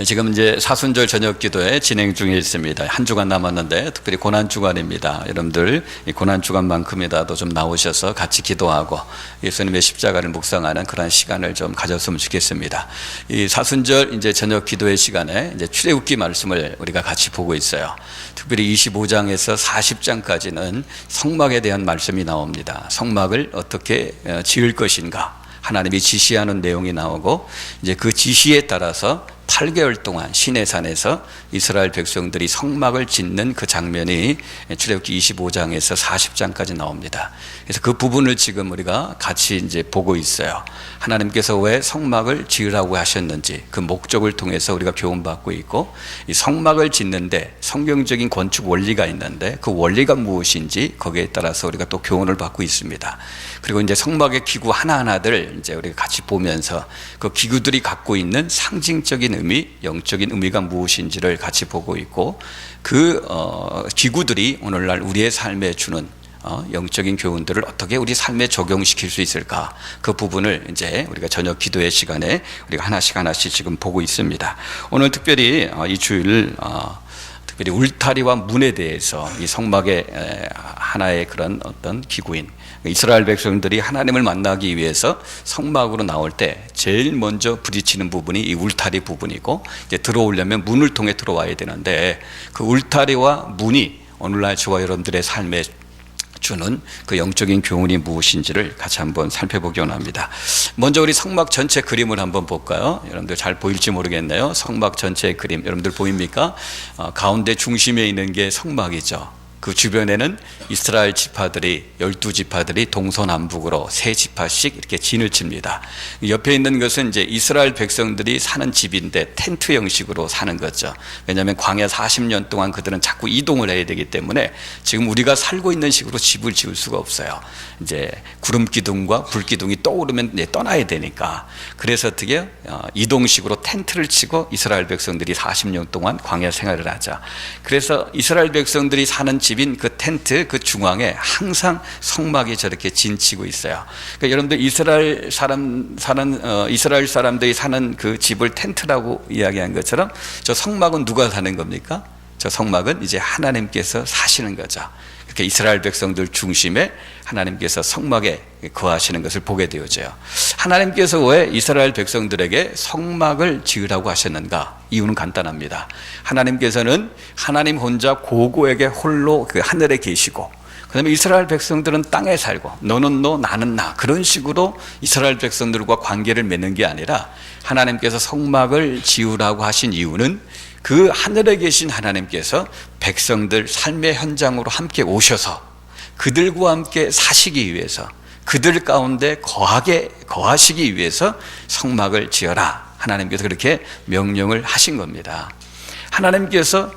지금 이제 사순절 저녁 기도회 진행 중에 있습니다. 한 주간 남았는데 특별히 고난 주간입니다. 여러분들 이 고난 주간만큼이라도 좀 나오셔서 같이 기도하고 예수님의 십자가를 묵상하는 그런 시간을 좀 가졌으면 좋겠습니다. 이 사순절 이제 저녁 기도회 시간에 이제 출애굽기 말씀을 우리가 같이 보고 있어요. 특별히 25장에서 40장까지는 성막에 대한 말씀이 나옵니다. 성막을 어떻게 지을 것인가? 하나님이 지시하는 내용이 나오고 이제 그 지시에 따라서 8개월 동안 시내산에서 이스라엘 백성들이 성막을 짓는 그 장면이 출애굽기 25장에서 40장까지 나옵니다. 그래서 그 부분을 지금 우리가 같이 이제 보고 있어요. 하나님께서 왜 성막을 지으라고 하셨는지 그 목적을 통해서 우리가 교훈받고 있고, 이 성막을 짓는데 성경적인 건축 원리가 있는데 그 원리가 무엇인지 거기에 따라서 우리가 또 교훈을 받고 있습니다. 그리고 이제 성막의 기구 하나하나들 이제 우리가 같이 보면서 그 기구들이 갖고 있는 상징적인 의미, 영적인 의미가 무엇인지를 같이 보고 있고, 그 기구들이 오늘날 우리의 삶에 주는 영적인 교훈들을 어떻게 우리 삶에 적용시킬 수 있을까, 그 부분을 이제 우리가 저녁 기도의 시간에 우리가 하나씩 지금 보고 있습니다. 오늘 특별히 이 주일 특별히 울타리와 문에 대해서 이 성막의 하나의 그런 어떤 기구인 이스라엘 백성들이 하나님을 만나기 위해서 성막으로 나올 때 제일 먼저 부딪히는 부분이 이 울타리 부분이고, 이제 들어오려면 문을 통해 들어와야 되는데 그 울타리와 문이 오늘날 저와 여러분들의 삶에 주는 그 영적인 교훈이 무엇인지를 같이 한번 살펴보기 원합니다. 먼저 우리 성막 전체 그림을 한번 볼까요? 여러분들 잘 보일지 모르겠네요. 성막 전체의 그림 여러분들 보입니까? 가운데 중심에 있는 게 성막이죠. 그 주변에는 이스라엘 지파들이 12지파들이 동서남북으로 3지파씩 이렇게 진을 칩니다. 옆에 있는 것은 이제 이스라엘 백성들이 사는 집인데 텐트 형식으로 사는 거죠. 왜냐하면 광야 40년 동안 그들은 자꾸 이동을 해야 되기 때문에 지금 우리가 살고 있는 식으로 집을 지을 수가 없어요. 이제 구름 기둥과 불 기둥이 떠오르면 이제 떠나야 되니까, 그래서 어떻게 이동식으로 텐트를 치고 이스라엘 백성들이 40년 동안 광야 생활을 하자. 그래서 이스라엘 백성들이 사는 집인 그 텐트 그 중앙에 항상 성막이 저렇게 진치고 있어요. 그러니까 여러분들 이스라엘 사람들이 사는 그 집을 텐트라고 이야기한 것처럼 저 성막은 누가 사는 겁니까? 저 성막은 이제 하나님께서 사시는 거죠. 이렇게 이스라엘 백성들 중심에 하나님께서 성막에 거하시는 것을 보게 되어져요. 하나님께서 왜 이스라엘 백성들에게 성막을 지으라고 하셨는가? 이유는 간단합니다. 하나님께서는 하나님 혼자 고고에게 홀로 그 하늘에 계시고, 그 다음에 이스라엘 백성들은 땅에 살고 너는 너 나는 나, 그런 식으로 이스라엘 백성들과 관계를 맺는 게 아니라 하나님께서 성막을 지으라고 하신 이유는 그 하늘에 계신 하나님께서 백성들 삶의 현장으로 함께 오셔서 그들과 함께 사시기 위해서, 그들 가운데 거하시기 위해서 성막을 지어라, 하나님께서 그렇게 명령을 하신 겁니다. 하나님께서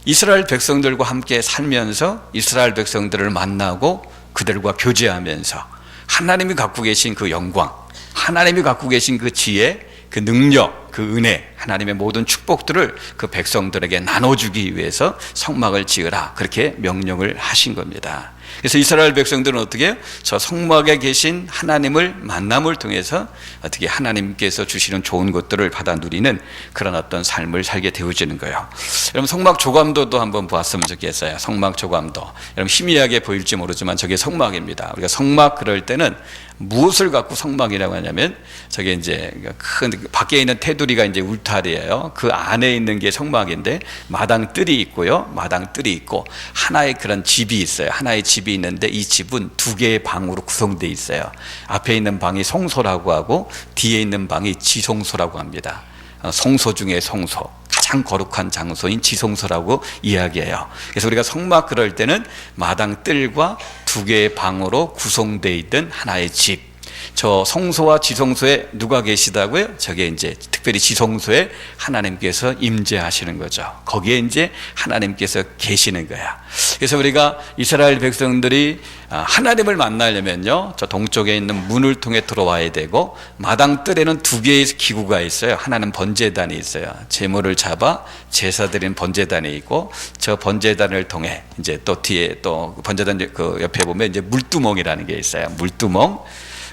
이스라엘 백성들과 함께 살면서 이스라엘 백성들을 만나고 그들과 교제하면서 하나님이 갖고 계신 그 영광, 하나님이 갖고 계신 그 지혜, 그 능력, 그 은혜, 하나님의 모든 축복들을 그 백성들에게 나눠주기 위해서 성막을 지으라, 그렇게 명령을 하신 겁니다. 그래서 이스라엘 백성들은 어떻게 해요? 저 성막에 계신 하나님을 만남을 통해서 어떻게 하나님께서 주시는 좋은 것들을 받아 누리는 그런 어떤 삶을 살게 되어지는 거예요. 여러분 성막 조감도도 한번 보았으면 좋겠어요. 성막 조감도 여러분 희미하게 보일지 모르지만 저게 성막입니다. 우리가 성막 그럴 때는 무엇을 갖고 성막이라고 하냐면 저게 이제 큰 밖에 있는 테두리가 이제 울타리예요. 그 안에 있는 게 성막인데 마당 뜰이 있고요. 마당 뜰이 있고 하나의 그런 집이 있어요. 하나의 집이 있는데 이 집은 2개의 방으로 구성되어 있어요. 앞에 있는 방이 성소라고 하고 뒤에 있는 방이 지성소라고 합니다. 성소 중에 성소, 가장 거룩한 장소인 지성소라고 이야기해요. 그래서 우리가 성막 그럴 때는 마당 뜰과 2개의 방으로 구성되어 있던 하나의 집, 저 성소와 지성소에 누가 계시다고요? 저게 이제 특별히 지성소에 하나님께서 임재하시는 거죠. 거기에 이제 하나님께서 계시는 거야. 그래서 우리가 이스라엘 백성들이 하나님을 만나려면요, 저 동쪽에 있는 문을 통해 들어와야 되고, 마당 뜰에는 2개의 기구가 있어요. 하나는 번제단이 있어요. 제물을 잡아 제사 드리는 번제단이 있고, 저 번제단을 통해 이제 또 뒤에 또 번제단 그 옆에 보면 이제 물두멍이라는 게 있어요. 물두멍.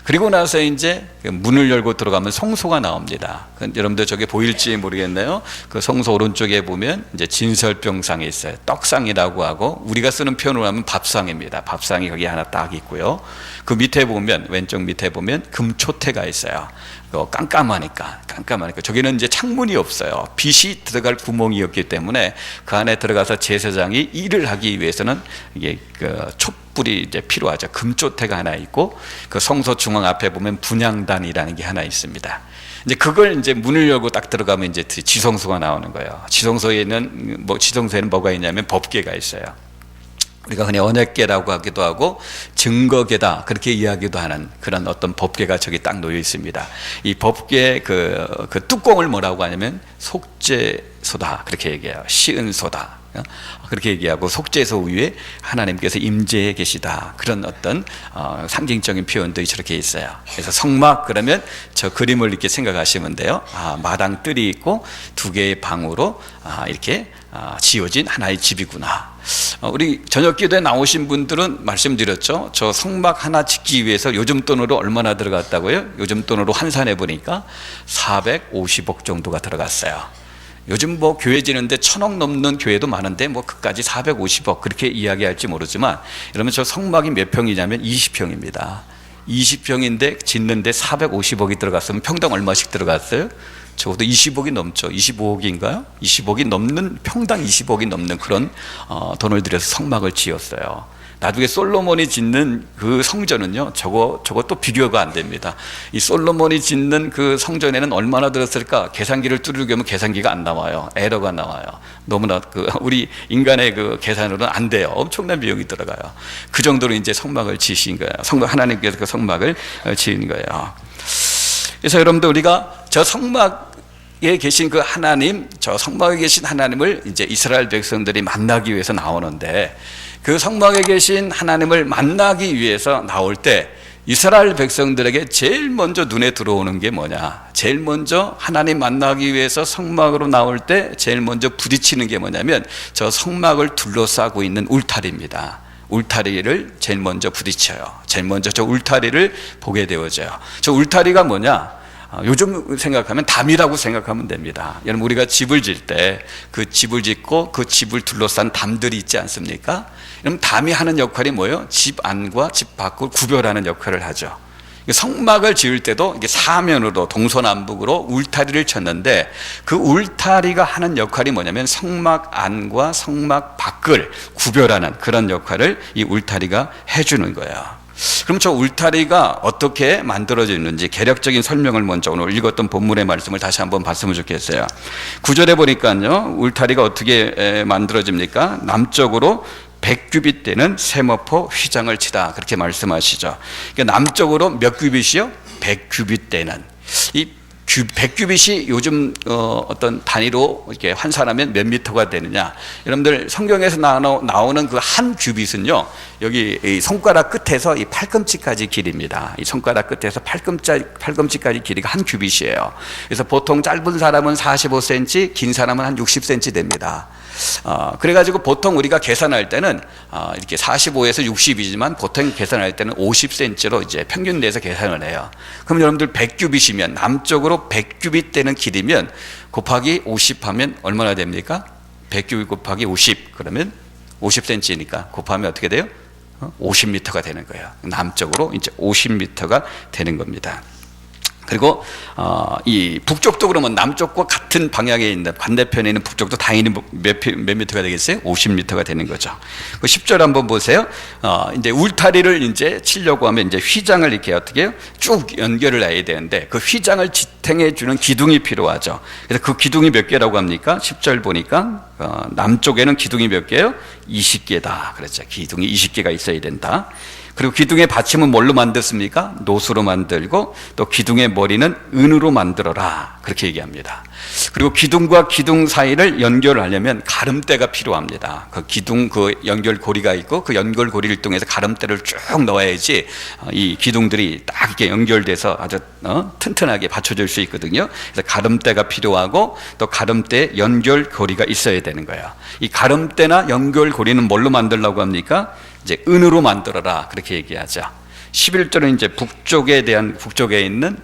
그리고 나서 이제 문을 열고 들어가면 성소가 나옵니다. 여러분들 저게 보일지 모르겠네요. 그 성소 오른쪽에 보면 이제 진설병상이 있어요. 떡상이라고 하고 우리가 쓰는 표현으로 하면 밥상입니다. 밥상이 거기 하나 딱 있고요. 그 밑에 보면 왼쪽 밑에 보면 금초태가 있어요. 깜깜하니까 저기는 이제 창문이 없어요. 빛이 들어갈 구멍이었기 때문에 그 안에 들어가서 제사장이 일을 하기 위해서는 이게 그 촛불이 이제 필요하죠. 금초태가 하나 있고 그 성소 중앙 앞에 보면 분향단이라는 게 하나 있습니다. 이제 그걸 이제 문을 열고 딱 들어가면 이제 지성소가 나오는 거예요. 지성소에는 뭐가 있냐면 법궤가 있어요. 우리가 흔히 언약궤라고 하기도 하고 증거궤다 그렇게 이야기도 하는 그런 어떤 법궤가 저기 딱 놓여 있습니다. 이 법궤 그 뚜껑을 뭐라고 하냐면 속죄소다 그렇게 얘기해요. 시은소다 그렇게 얘기하고 속죄소 위에 하나님께서 임재해 계시다 그런 어떤 상징적인 표현들이 저렇게 있어요. 그래서 성막 그러면 저 그림을 이렇게 생각하시면 돼요. 마당 뜰이 있고 두 개의 방으로 이렇게 지어진 하나의 집이구나. 우리 저녁기도에 나오신 분들은 말씀드렸죠. 저 성막 하나 짓기 위해서 요즘 돈으로 얼마나 들어갔다고요? 요즘 돈으로 환산해 보니까 450억 정도가 들어갔어요. 요즘 뭐 교회 지는데 1,000억 넘는 교회도 많은데 뭐 그까지 450억 그렇게 이야기할지 모르지만 여러분 저 성막이 몇 평이냐면 20평입니다. 20평인데 짓는데 450억이 들어갔으면 평당 얼마씩 들어갔어요? 적어도 20억이 넘죠. 25억인가요? 20억이 넘는 평당 20억이 넘는 그런 돈을 들여서 성막을 지었어요. 나중에 솔로몬이 짓는 그 성전은요, 저것도 비교가 안 됩니다. 이 솔로몬이 짓는 그 성전에는 얼마나 들었을까? 계산기를 뚜르게 하면 계산기가 안 나와요. 에러가 나와요. 너무나 우리 인간의 그 계산으로는 안 돼요. 엄청난 비용이 들어가요. 그 정도로 이제 성막을 지으신 거예요. 하나님께서 그 성막을 지은 거예요. 그래서 여러분들 우리가 저 성막에 계신 그 하나님, 저 성막에 계신 하나님을 이제 이스라엘 백성들이 만나기 위해서 나오는데 그 성막에 계신 하나님을 만나기 위해서 나올 때 이스라엘 백성들에게 제일 먼저 눈에 들어오는 게 뭐냐? 제일 먼저 하나님 만나기 위해서 성막으로 나올 때 제일 먼저 부딪히는 게 뭐냐면 저 성막을 둘러싸고 있는 울타리입니다. 울타리를 제일 먼저 부딪혀요. 제일 먼저 저 울타리를 보게 되어져요. 저 울타리가 뭐냐? 요즘 생각하면 담이라고 생각하면 됩니다. 여러분 우리가 집을 질 때 그 집을 짓고 그 집을 둘러싼 담들이 있지 않습니까? 그럼 담이 하는 역할이 뭐예요? 집 안과 집 밖을 구별하는 역할을 하죠. 성막을 지을 때도 이게 사면으로 동서남북으로 울타리를 쳤는데 그 울타리가 하는 역할이 뭐냐면 성막 안과 성막 밖을 구별하는 그런 역할을 이 울타리가 해주는 거예요. 그럼 저 울타리가 어떻게 만들어지는지 개략적인 설명을 먼저 오늘 읽었던 본문의 말씀을 다시 한번 봤으면 좋겠어요. 9절에 보니까요, 울타리가 어떻게 만들어집니까? 남쪽으로 100규빗 되는 세모포 휘장을 치다 그렇게 말씀하시죠. 그러니까 남쪽으로 몇 규빗이요? 100규빗 되는. 이 100규빗이 요즘 어떤 단위로 이렇게 환산하면 몇 미터가 되느냐? 여러분들 성경에서 나오는 그 한 규빗은요, 여기 이 손가락 끝에서 이 팔꿈치까지 길입니다. 이 손가락 끝에서 팔꿈치까지 길이가 한 규빗이에요. 그래서 보통 짧은 사람은 45cm, 긴 사람은 한 60cm 됩니다. 그래가지고 보통 우리가 계산할 때는 이렇게 45에서 60이지만 보통 계산할 때는 50cm로 이제 평균 내에서 계산을 해요. 그럼 여러분들 100규빗이면 남쪽으로 100규빗 되는 길이면 곱하기 50 하면 얼마나 됩니까? 100규빗 곱하기 50 그러면 50cm니까 곱하면 어떻게 돼요? 50m가 되는 거예요. 남쪽으로 이제 50m가 되는 겁니다. 그리고 이 북쪽도 그러면 남쪽과 같은 방향에 있는 반대편에 있는 북쪽도 당연히 몇 미터가 되겠어요? 50m가 되는 거죠. 그 10절 한번 보세요. 이제 울타리를 이제 치려고 하면 이제 휘장을 이렇게 어떻게 해요? 쭉 연결을 해야 되는데 그 휘장을 지탱해 주는 기둥이 필요하죠. 그래서 그 기둥이 몇 개라고 합니까? 10절 보니까 남쪽에는 기둥이 몇 개예요? 20개다. 그렇죠. 기둥이 20개가 있어야 된다. 그리고 기둥의 받침은 뭘로 만들었습니까? 노수로 만들고 또 기둥의 머리는 은으로 만들어라 그렇게 얘기합니다. 그리고 기둥과 기둥 사이를 연결하려면 가름대가 필요합니다. 그 기둥 그 연결고리가 있고 그 연결고리를 통해서 가름대를 쭉 넣어야지 이 기둥들이 딱 이렇게 연결돼서 아주 튼튼하게 받쳐줄 수 있거든요. 그래서 가름대가 필요하고 또 가름대 연결고리가 있어야 되는 거예요. 이 가름대나 연결고리는 뭘로 만들려고 합니까? 이제 은으로 만들어라 그렇게 얘기하죠. 11절은 이제 북쪽에 있는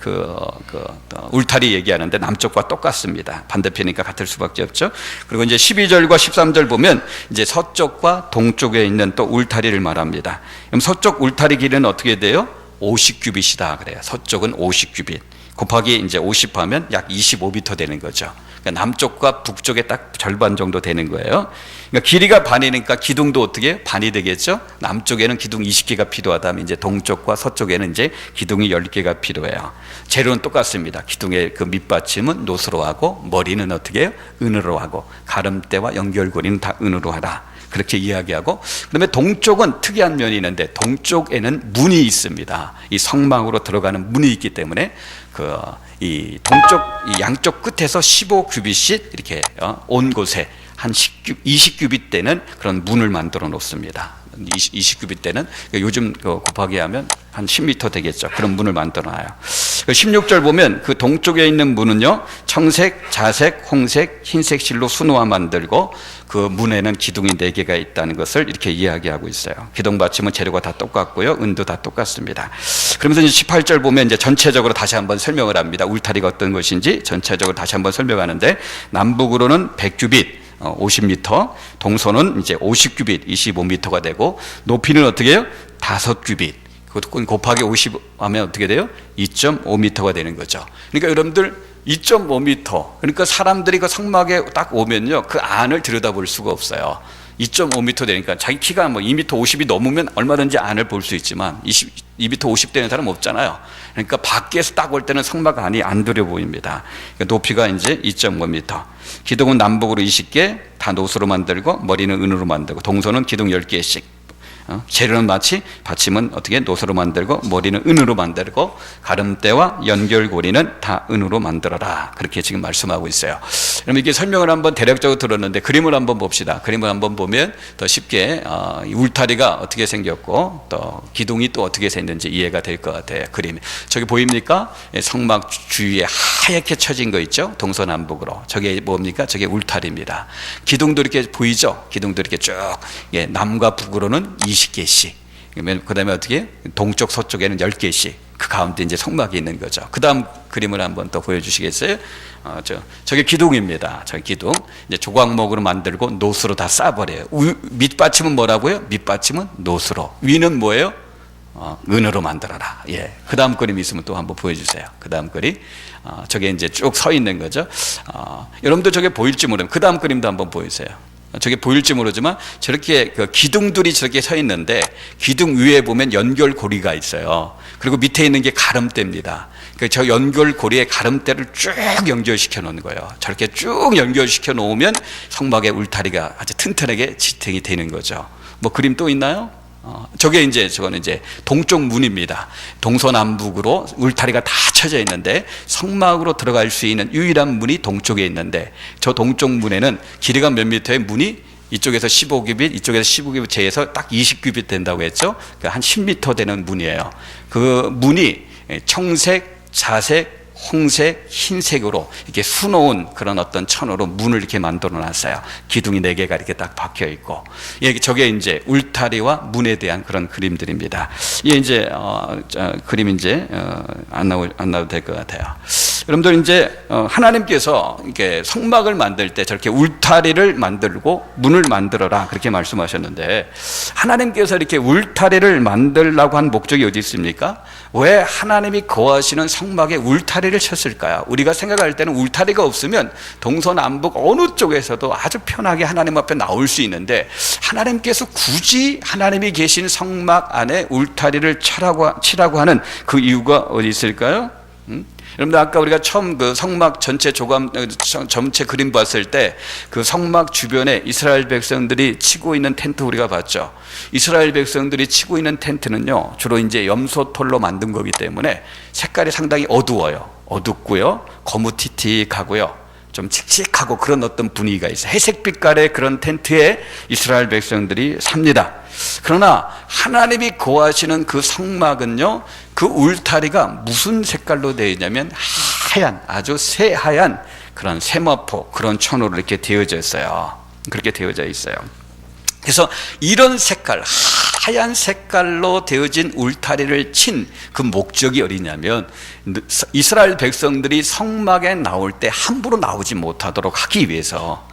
울타리 얘기하는데 남쪽과 똑같습니다. 반대편이니까 같을 수밖에 없죠. 그리고 이제 12절과 13절 보면 이제 서쪽과 동쪽에 있는 또 울타리를 말합니다. 그럼 서쪽 울타리 길이는 어떻게 돼요? 50규빗이다 그래요. 서쪽은 50규빗. 곱하기 이제 50 하면 약 25m 되는 거죠. 그러니까 남쪽과 북쪽에 딱 절반 정도 되는 거예요. 그러니까 길이가 반이니까 기둥도 어떻게 해요? 반이 되겠죠. 남쪽에는 기둥 20개가 필요하다면 이제 동쪽과 서쪽에는 이제 기둥이 10개가 필요해요. 재료는 똑같습니다. 기둥의 그 밑받침은 노스로 하고 머리는 어떻게 해요? 은으로 하고 가름대와 연결고리는 다 은으로 하라. 그렇게 이야기하고, 그다음에 동쪽은 특이한 면이 있는데 동쪽에는 문이 있습니다. 이 성막으로 들어가는 문이 있기 때문에 이 동쪽 이 양쪽 끝에서 15규빗씩 이렇게 온 곳에 한 20규빗 되는 그런 문을 만들어 놓습니다. 20규빗 되는, 요즘 곱하기 하면 한 10m 되겠죠. 그런 문을 만들어 놔요. 16절 보면 그 동쪽에 있는 문은요, 청색, 자색, 홍색, 흰색 실로 수놓아 만들고 그 문에는 기둥이 4개가 있다는 것을 이렇게 이야기하고 있어요. 기둥 받침은 재료가 다 똑같고요, 은도 다 똑같습니다. 그러면서 이제 18절 보면 이제 전체적으로 다시 한번 설명을 합니다. 울타리가 어떤 것인지 전체적으로 다시 한번 설명하는데, 남북으로는 100규빗 50m, 동서는 이제 50규빗 25m가 되고, 높이는 어떻게 해요? 5규빗. 그것도 곱하기 50 하면 어떻게 돼요? 2.5m가 되는 거죠. 그러니까 여러분들 2.5m, 그러니까 사람들이 그 성막에 딱 오면요, 그 안을 들여다볼 수가 없어요. 2.5m 되니까 자기 키가 뭐 2m 50이 넘으면 얼마든지 안을 볼 수 있지만 2m 50 되는 사람 없잖아요. 그러니까 밖에서 딱 올 때는 성막 안이 안 들여 보입니다. 그러니까 높이가 이제 2.5m. 기둥은 남북으로 20개 다 노수로 만들고 머리는 은으로 만들고, 동서는 기둥 10개씩. 재료는 마치 받침은 어떻게 노수로 만들고 머리는 은으로 만들고 가름대와 연결고리는 다 은으로 만들어라. 그렇게 지금 말씀하고 있어요. 그럼 이렇게 설명을 한번 대략적으로 들었는데 그림을 한번 봅시다. 그림을 한번 보면 더 쉽게 울타리가 어떻게 생겼고 또 기둥이 또 어떻게 생겼는지 이해가 될 것 같아요. 그림이 저기 보입니까? 성막 주위에 하얗게 쳐진 거 있죠? 동서남북으로. 저게 뭡니까? 저게 울타리입니다. 기둥도 이렇게 보이죠? 기둥도 이렇게 쭉 남과 북으로는 20개씩. 그 다음에 어떻게? 동쪽, 서쪽에는 10개씩. 그 가운데 이제 성막이 있는 거죠. 그 다음 그림을 한번 더 보여주시겠어요? 저게 기둥입니다. 저기 기둥. 이제 조각목으로 만들고 노수로 다 싸버려요. 밑받침은 뭐라고요? 밑받침은 노수로. 위는 뭐예요? 은으로 만들어라. 예. 그 다음 그림 있으면 또 한번 보여주세요. 그 다음 그림. 저게 이제 쭉 서 있는 거죠. 여러분들 저게 보일지 모르면 그 다음 그림도 한번 보여주세요. 저게 보일지 모르지만 저렇게 그 기둥들이 저렇게 서 있는데 기둥 위에 보면 연결고리가 있어요. 그리고 밑에 있는 게 가름대입니다. 그러니까 저 연결고리에 가름대를 쭉 연결시켜 놓는 거예요. 저렇게 쭉 연결시켜 놓으면 성막의 울타리가 아주 튼튼하게 지탱이 되는 거죠. 뭐 그림 또 있나요? 저거는 이제 동쪽 문입니다. 동서남북으로 울타리가 다 쳐져 있는데 성막으로 들어갈 수 있는 유일한 문이 동쪽에 있는데, 저 동쪽 문에는 길이가 몇 미터의 문이 이쪽에서 15규빗, 이쪽에서 15규빗 제에서 딱 20규빗 된다고 했죠. 그러니까 한 10m 되는 문이에요. 그 문이 청색, 자색, 홍색, 흰색으로 이렇게 수놓은 그런 어떤 천으로 문을 이렇게 만들어 놨어요. 기둥이 4개가 이렇게 딱 박혀 있고, 저게 이제 울타리와 문에 대한 그런 그림들입니다. 이게 이제 그림 이제 안 나와도 될 것 같아요. 여러분들 이제 하나님께서 이렇게 성막을 만들 때 저렇게 울타리를 만들고 문을 만들어라 그렇게 말씀하셨는데, 하나님께서 이렇게 울타리를 만들라고 한 목적이 어디 있습니까? 왜 하나님이 거하시는 성막에 울타리를 쳤을까요? 우리가 생각할 때는 울타리가 없으면 동서남북 어느 쪽에서도 아주 편하게 하나님 앞에 나올 수 있는데, 하나님께서 굳이 하나님이 계신 성막 안에 울타리를 치라고 하는 그 이유가 어디 있을까요? 여러분들 아까 우리가 처음 그 성막 전체 전체 그림 봤을 때 그 성막 주변에 이스라엘 백성들이 치고 있는 텐트 우리가 봤죠. 이스라엘 백성들이 치고 있는 텐트는요, 주로 이제 염소털로 만든 거기 때문에 색깔이 상당히 어둡고요, 거무튀튀하고요, 좀 칙칙하고 그런 어떤 분위기가 있어요. 회색 빛깔의 그런 텐트에 이스라엘 백성들이 삽니다. 그러나 하나님이 거하시는 그 성막은요, 그 울타리가 무슨 색깔로 되어 있냐면 하얀, 아주 새하얀 그런 세마포, 그런 천으로 이렇게 되어져 있어요. 그렇게 되어져 있어요. 그래서 이런 색깔, 하얀 색깔로 되어진 울타리를 친 그 목적이 어디냐면 이스라엘 백성들이 성막에 나올 때 함부로 나오지 못하도록 하기 위해서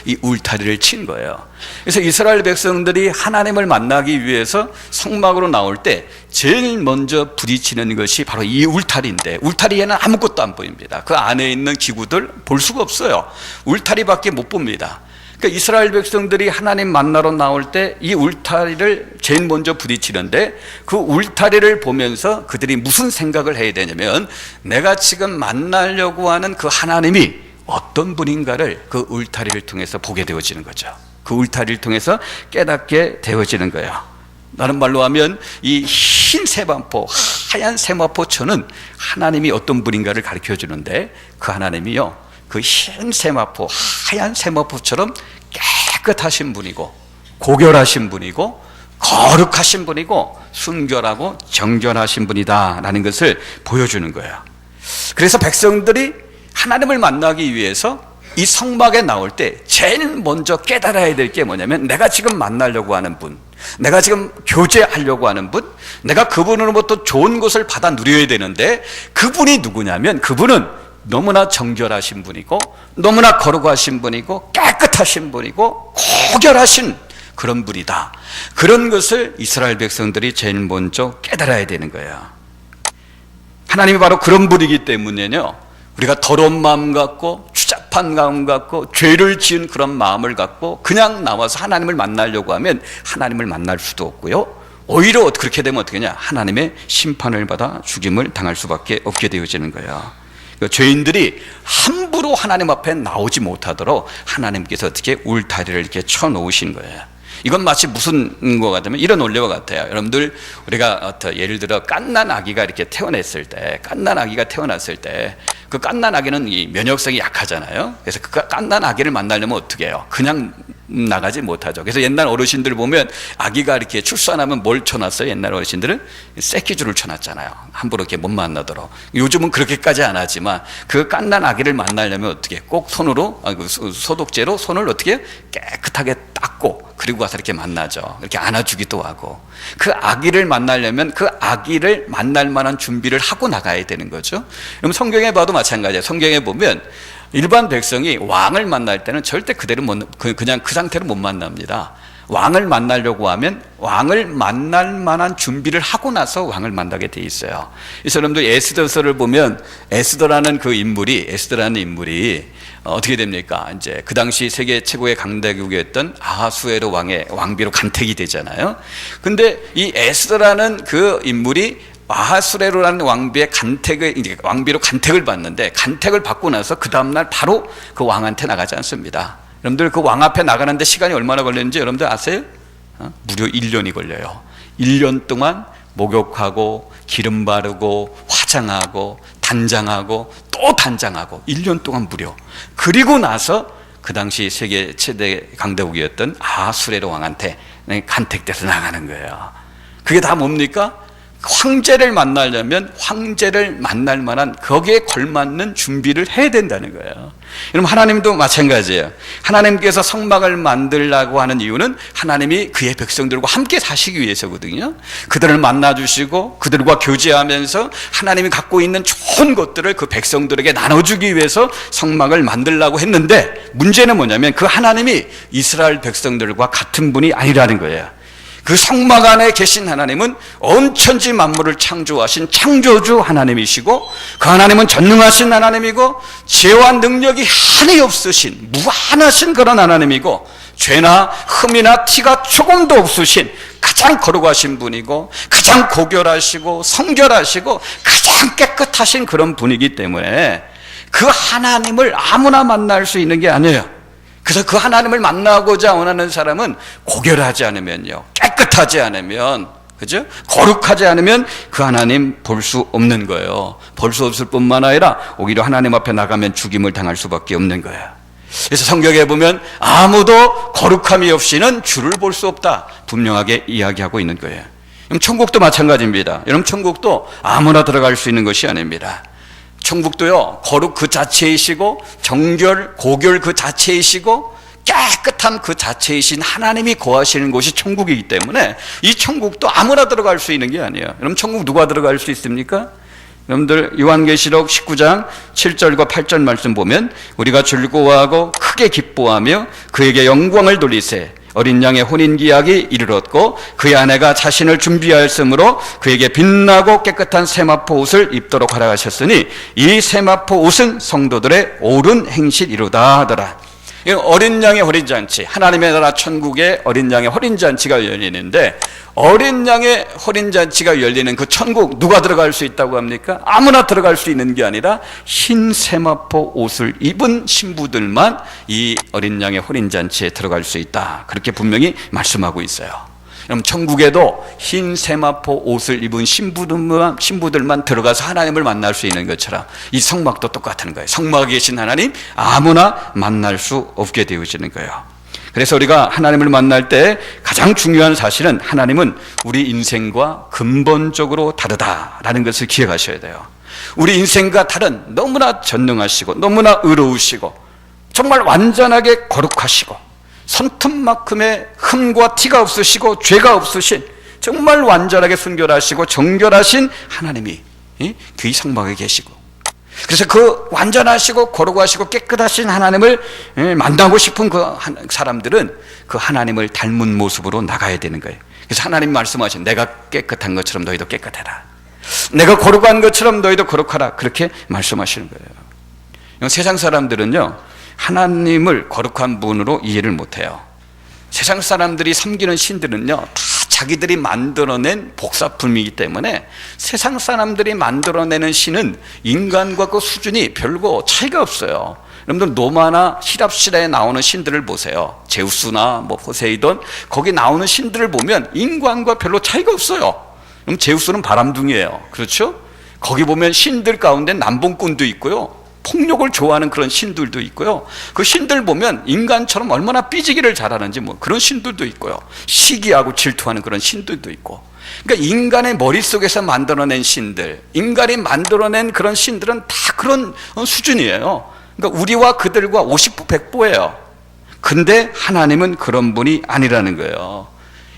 이 울타리를 친 거예요. 그래서 이스라엘 백성들이 하나님을 만나기 위해서 성막으로 나올 때 제일 먼저 부딪히는 것이 바로 이 울타리인데, 울타리에는 아무것도 안 보입니다. 그 안에 있는 기구들 볼 수가 없어요. 울타리밖에 못 봅니다. 그러니까 이스라엘 백성들이 하나님 만나러 나올 때 이 울타리를 제일 먼저 부딪히는데, 그 울타리를 보면서 그들이 무슨 생각을 해야 되냐면, 내가 지금 만나려고 하는 그 하나님이 어떤 분인가를 그 울타리를 통해서 보게 되어지는 거죠. 그 울타리를 통해서 깨닫게 되어지는 거예요. 다른 말로 하면 이 흰 세마포, 하얀 세마포천은 하나님이 어떤 분인가를 가르쳐 주는데, 그 하나님이요, 그 흰 세마포, 하얀 세마포처럼 깨끗하신 분이고, 고결하신 분이고, 거룩하신 분이고, 순결하고 정결하신 분이다라는 것을 보여주는 거예요. 그래서 백성들이 하나님을 만나기 위해서 이 성막에 나올 때 제일 먼저 깨달아야 될 게 뭐냐면, 내가 지금 만나려고 하는 분, 내가 지금 교제하려고 하는 분, 내가 그분으로부터 좋은 것을 받아 누려야 되는데, 그분이 누구냐면, 그분은 너무나 정결하신 분이고, 너무나 거룩하신 분이고, 깨끗하신 분이고, 고결하신 그런 분이다. 그런 것을 이스라엘 백성들이 제일 먼저 깨달아야 되는 거예요. 하나님이 바로 그런 분이기 때문에요, 우리가 더러운 마음 갖고 추잡한 마음 갖고 죄를 지은 그런 마음을 갖고 그냥 나와서 하나님을 만나려고 하면 하나님을 만날 수도 없고요, 오히려 그렇게 되면 어떻게 하냐, 하나님의 심판을 받아 죽임을 당할 수밖에 없게 되어지는 거예요. 죄인들이 함부로 하나님 앞에 나오지 못하도록 하나님께서 어떻게 울타리를 이렇게 쳐놓으신 거예요. 이건 마치 무슨 거 같으면 이런 원리와 같아요. 여러분들, 우리가 예를 들어 갓난 아기가 이렇게 태어났을 때, 그 갓난 아기는 이 면역성이 약하잖아요. 그래서 그 갓난 아기를 만나려면 어떻게 해요? 그냥 나가지 못하죠. 그래서 옛날 어르신들 보면 아기가 이렇게 출산하면 뭘 쳐놨어요? 옛날 어르신들은 새끼줄을 쳐놨잖아요. 함부로 이렇게 못 만나도록. 요즘은 그렇게까지 안 하지만 그 갓난 아기를 만나려면 어떻게 해? 꼭 손으로, 소독제로 손을 어떻게 깨끗하게 닦고, 그리고 와서 이렇게 만나죠. 이렇게 안아주기도 하고. 그 아기를 만나려면 그 아기를 만날 만한 준비를 하고 나가야 되는 거죠. 그럼 성경에 봐도 마찬가지예요. 성경에 보면 일반 백성이 왕을 만날 때는 절대 그대로 그냥 그 상태로 못 만납니다. 왕을 만나려고 하면 왕을 만날 만한 준비를 하고 나서 왕을 만나게 돼 있어요. 그래서 여러분들 에스더서를 보면 에스더라는 인물이 어떻게 됩니까? 이제 그 당시 세계 최고의 강대국이었던 아하수에로 왕의 왕비로 간택이 되잖아요. 근데 이 에스더라는 그 인물이 아하수에로라는 왕비로 간택을 받는데, 간택을 받고 나서 그 다음날 바로 그 왕한테 나가지 않습니다. 여러분들, 그 왕 앞에 나가는데 시간이 얼마나 걸렸는지 여러분들 아세요? 무려 1년이 걸려요. 1년 동안 목욕하고 기름 바르고 화장하고 단장하고 또 단장하고 1년 동안 무려. 그리고 나서 그 당시 세계 최대 강대국이었던 아하수에로 왕한테 간택돼서 나가는 거예요. 그게 다 뭡니까? 황제를 만나려면 황제를 만날 만한 거기에 걸맞는 준비를 해야 된다는 거예요. 여러분, 하나님도 마찬가지예요. 하나님께서 성막을 만들라고 하는 이유는 하나님이 그의 백성들과 함께 사시기 위해서거든요. 그들을 만나주시고 그들과 교제하면서 하나님이 갖고 있는 좋은 것들을 그 백성들에게 나눠주기 위해서 성막을 만들라고 했는데, 문제는 뭐냐면 그 하나님이 이스라엘 백성들과 같은 분이 아니라는 거예요. 그 성막 안에 계신 하나님은 온 천지 만물을 창조하신 창조주 하나님이시고, 그 하나님은 전능하신 하나님이고 지혜와 능력이 한이 없으신 무한하신 그런 하나님이고, 죄나 흠이나 티가 조금도 없으신 가장 거룩하신 분이고, 가장 고결하시고 성결하시고 가장 깨끗하신 그런 분이기 때문에 그 하나님을 아무나 만날 수 있는 게 아니에요. 그래서 그 하나님을 만나고자 원하는 사람은 고결하지 않으면요, 깨끗하지 않으면, 그죠? 거룩하지 않으면 그 하나님 볼 수 없는 거예요. 볼 수 없을 뿐만 아니라 오히려 하나님 앞에 나가면 죽임을 당할 수밖에 없는 거예요. 그래서 성경에 보면 아무도 거룩함이 없이는 주를 볼 수 없다, 분명하게 이야기하고 있는 거예요. 그럼 천국도 마찬가지입니다. 여러분, 천국도 아무나 들어갈 수 있는 것이 아닙니다. 천국도요, 거룩 그 자체이시고 정결, 고결 그 자체이시고 깨끗함 그 자체이신 하나님이 거하시는 곳이 천국이기 때문에 이 천국도 아무나 들어갈 수 있는 게 아니에요. 여러분, 천국 누가 들어갈 수 있습니까? 여러분들 요한계시록 19장 7절과 8절 말씀 보면 우리가 즐거워하고 크게 기뻐하며 그에게 영광을 돌리세 어린 양의 혼인기약이 이르렀고 그의 아내가 자신을 준비하였으므로 그에게 빛나고 깨끗한 세마포 옷을 입도록 허락하셨으니 이 세마포 옷은 성도들의 옳은 행실이로다 하더라. 어린 양의 혼인잔치, 하나님의 나라 천국에 어린 양의 혼인잔치가 열리는데 어린 양의 혼인잔치가 열리는 그 천국 누가 들어갈 수 있다고 합니까? 아무나 들어갈 수 있는 게 아니라 흰 세마포 옷을 입은 신부들만 이 어린 양의 혼인잔치에 들어갈 수 있다, 그렇게 분명히 말씀하고 있어요. 그럼 천국에도 흰 세마포 옷을 입은 신부들만 들어가서 하나님을 만날 수 있는 것처럼 이 성막도 똑같은 거예요. 성막에 계신 하나님 아무나 만날 수 없게 되어지는 거예요. 그래서 우리가 하나님을 만날 때 가장 중요한 사실은 하나님은 우리 인생과 근본적으로 다르다라는 것을 기억하셔야 돼요. 우리 인생과 다른, 너무나 전능하시고 너무나 의로우시고 정말 완전하게 거룩하시고 손톱만큼의 흠과 티가 없으시고 죄가 없으신 정말 완전하게 순결하시고 정결하신 하나님이 그 성막에 계시고, 그래서 그 완전하시고 거룩하시고 깨끗하신 하나님을 만나고 싶은 그 사람들은 그 하나님을 닮은 모습으로 나가야 되는 거예요. 그래서 하나님 말씀하신 내가 깨끗한 것처럼 너희도 깨끗해라, 내가 거룩한 것처럼 너희도 거룩하라, 그렇게 말씀하시는 거예요. 세상 사람들은요 하나님을 거룩한 분으로 이해를 못해요. 세상 사람들이 섬기는 신들은요 다 자기들이 만들어낸 복사품이기 때문에 세상 사람들이 만들어내는 신은 인간과 그 수준이 별거 차이가 없어요. 여러분들 로마나 히랍 신화에 나오는 신들을 보세요. 제우스나 포세이돈, 거기 나오는 신들을 보면 인간과 별로 차이가 없어요. 그럼 제우스는 바람둥이에요. 그렇죠? 거기 보면 신들 가운데 남봉꾼도 있고요, 폭력을 좋아하는 그런 신들도 있고요, 그 신들 보면 인간처럼 얼마나 삐지기를 잘하는지 그런 신들도 있고요, 시기하고 질투하는 그런 신들도 있고. 그러니까 인간의 머릿속에서 만들어낸 신들, 인간이 만들어낸 그런 신들은 다 그런 수준이에요. 그러니까 우리와 그들과 50부 100부예요. 근데 하나님은 그런 분이 아니라는 거예요.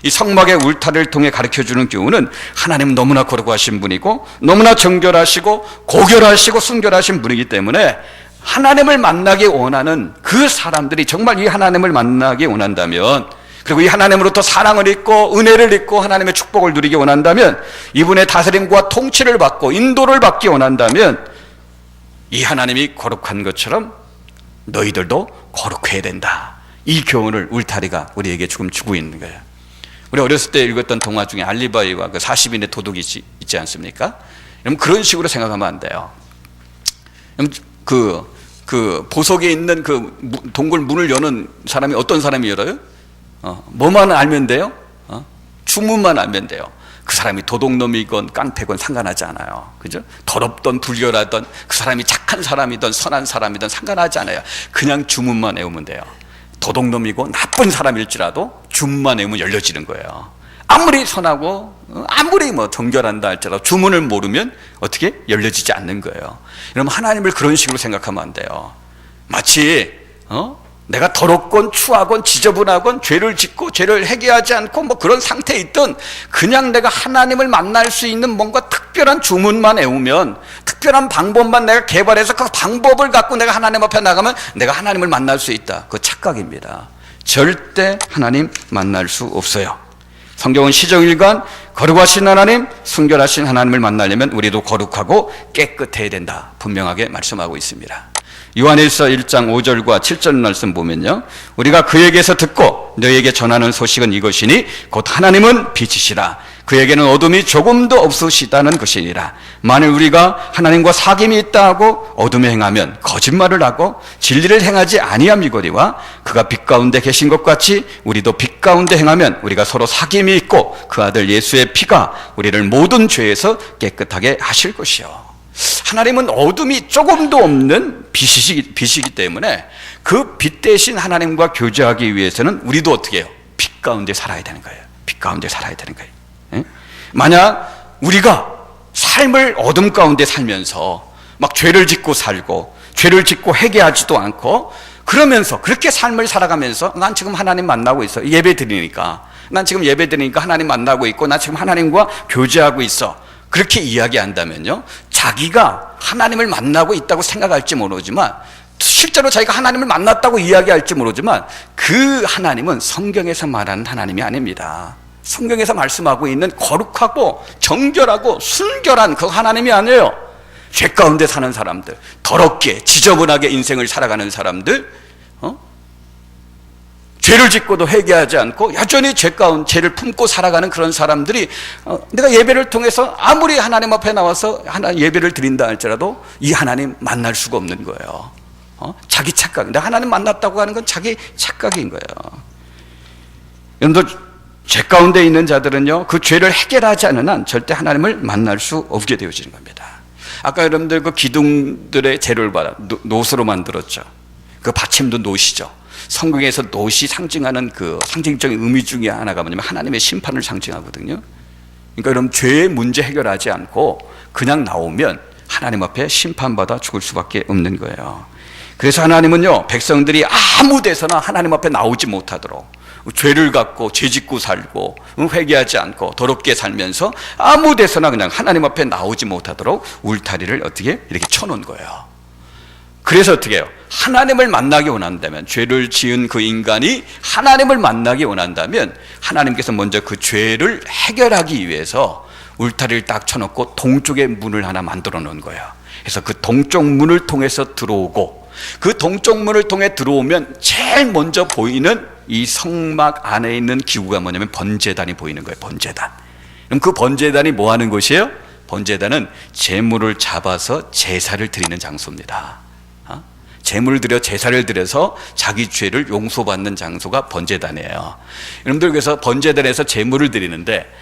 이 성막의 울타리를 통해 가르쳐주는 교훈은 하나님은 너무나 거룩하신 분이고 너무나 정결하시고 고결하시고 순결하신 분이기 때문에 하나님을 만나기 원하는 그 사람들이 정말 이 하나님을 만나기 원한다면, 그리고 이 하나님으로부터 사랑을 잊고 은혜를 잊고 하나님의 축복을 누리기 원한다면, 이분의 다스림과 통치를 받고 인도를 받기 원한다면 이 하나님이 거룩한 것처럼 너희들도 거룩해야 된다, 이 교훈을 울타리가 우리에게 지금 주고 있는 거예요. 우리 어렸을 때 읽었던 동화 중에 알리바이와 그 40인의 도둑이 있지 않습니까? 그럼 그런 식으로 생각하면 안 돼요. 그 보석에 있는 그 동굴 문을 여는 사람이 어떤 사람이 열어요? 뭐만 알면 돼요? 주문만 알면 돼요. 그 사람이 도둑놈이건 깡패건 상관하지 않아요. 그죠? 더럽던 불결하던 그 사람이 착한 사람이든 선한 사람이든 상관하지 않아요. 그냥 주문만 외우면 돼요. 도둑놈이고 나쁜 사람일지라도 주문만 외우면 열려지는 거예요. 아무리 선하고 아무리 정결한다 할지라도 주문을 모르면 어떻게 열려지지 않는 거예요. 여러분, 하나님을 그런 식으로 생각하면 안 돼요. 마치 내가 더럽건 추하건 지저분하건 죄를 짓고 죄를 회개하지 않고 그런 상태에 있든 그냥 내가 하나님을 만날 수 있는 뭔가 특별한 주문만 외우면, 특별한 방법만 내가 개발해서 그 방법을 갖고 내가 하나님 앞에 나가면 내가 하나님을 만날 수 있다. 그거 착각입니다. 절대 하나님 만날 수 없어요. 성경은 시정일관 거룩하신 하나님, 순결하신 하나님을 만나려면 우리도 거룩하고 깨끗해야 된다, 분명하게 말씀하고 있습니다. 요한일서 1장 5절과 7절 말씀 보면요, 우리가 그에게서 듣고 너희에게 전하는 소식은 이것이니 곧 하나님은 빛이시라, 그에게는 어둠이 조금도 없으시다는 것이니라. 만일 우리가 하나님과 사귐이 있다 하고 어둠에 행하면 거짓말을 하고 진리를 행하지 아니함이거니와 그가 빛 가운데 계신 것 같이 우리도 빛 가운데 행하면 우리가 서로 사귐이 있고 그 아들 예수의 피가 우리를 모든 죄에서 깨끗하게 하실 것이요. 하나님은 어둠이 조금도 없는 빛이기 때문에 그 빛 대신 하나님과 교제하기 위해서는 우리도 어떻게 해요? 빛 가운데 살아야 되는 거예요. 빛 가운데 살아야 되는 거예요. 만약 우리가 삶을 어둠 가운데 살면서 막 죄를 짓고 살고 죄를 짓고 회개하지도 않고 그러면서 그렇게 삶을 살아가면서 난 지금 하나님 만나고 있어. 예배 드리니까. 난 지금 예배 드리니까 하나님 만나고 있고 나 지금 하나님과 교제하고 있어. 그렇게 이야기한다면요, 자기가 하나님을 만나고 있다고 생각할지 모르지만 실제로 자기가 하나님을 만났다고 이야기할지 모르지만 그 하나님은 성경에서 말하는 하나님이 아닙니다. 성경에서 말씀하고 있는 거룩하고 정결하고 순결한 그 하나님이 아니에요. 죄 가운데 사는 사람들, 더럽게 지저분하게 인생을 살아가는 사람들, 죄를 짓고도 회개하지 않고 여전히 죄를 품고 살아가는 그런 사람들이 내가 예배를 통해서 아무리 하나님 앞에 나와서 예배를 드린다 할지라도 이 하나님 만날 수가 없는 거예요. 자기 착각. 내가 하나님 만났다고 하는 건 자기 착각인 거예요. 여러분들, 죄 가운데 있는 자들은요, 그 죄를 해결하지 않는 한 절대 하나님을 만날 수 없게 되어지는 겁니다. 아까 여러분들 그 기둥들의 재료를 봐라. 노스로 만들었죠. 그 받침도 노시죠. 성경에서 노시 상징하는 그 상징적인 의미 중에 하나가 뭐냐면 하나님의 심판을 상징하거든요. 그러니까 여러분, 죄의 문제 해결하지 않고 그냥 나오면 하나님 앞에 심판받아 죽을 수밖에 없는 거예요. 그래서 하나님은요, 백성들이 아무 데서나 하나님 앞에 나오지 못하도록 죄를 갖고 죄짓고 살고 회개하지 않고 더럽게 살면서 아무 데서나 그냥 하나님 앞에 나오지 못하도록 울타리를 어떻게 이렇게 쳐놓은 거예요. 그래서 어떻게 해요? 하나님을 만나기 원한다면, 죄를 지은 그 인간이 하나님을 만나기 원한다면 하나님께서 먼저 그 죄를 해결하기 위해서 울타리를 딱 쳐놓고 동쪽에 문을 하나 만들어 놓은 거예요. 그래서 그 동쪽 문을 통해서 들어오고, 그 동쪽 문을 통해 들어오면 제일 먼저 보이는 이 성막 안에 있는 기구가 뭐냐면 번제단이 보이는 거예요. 번제단. 그럼 그 번제단이 뭐 하는 곳이에요? 번제단은 제물을 잡아서 제사를 드리는 장소입니다. 제물을 드려 제사를 드려서 자기 죄를 용서받는 장소가 번제단이에요. 여러분들, 그래서 번제단에서 제물을 드리는데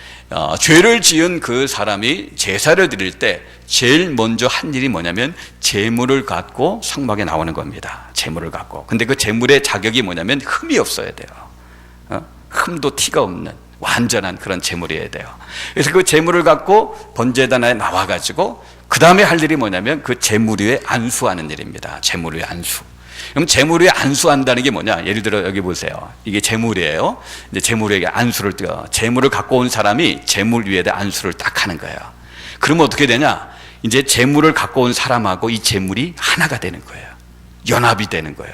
죄를 지은 그 사람이 제사를 드릴 때 제일 먼저 한 일이 뭐냐면 제물을 갖고 성막에 나오는 겁니다. 제물을 갖고. 근데 그 제물의 자격이 뭐냐면 흠이 없어야 돼요. 흠도 티가 없는 완전한 그런 제물이어야 돼요. 그래서 그 제물을 갖고 번제단에 나와가지고 그 다음에 할 일이 뭐냐면 그 제물 위에 안수하는 일입니다. 제물 위에 안수. 그럼 제물 위에 안수한다는 게 뭐냐? 예를 들어 여기 보세요. 이게 제물이에요. 이제 제물 위에 안수를 띄워. 제물을 갖고 온 사람이 제물 위에다 안수를 딱 하는 거예요. 그러면 어떻게 되냐? 이제 제물을 갖고 온 사람하고 이 제물이 하나가 되는 거예요. 연합이 되는 거예요.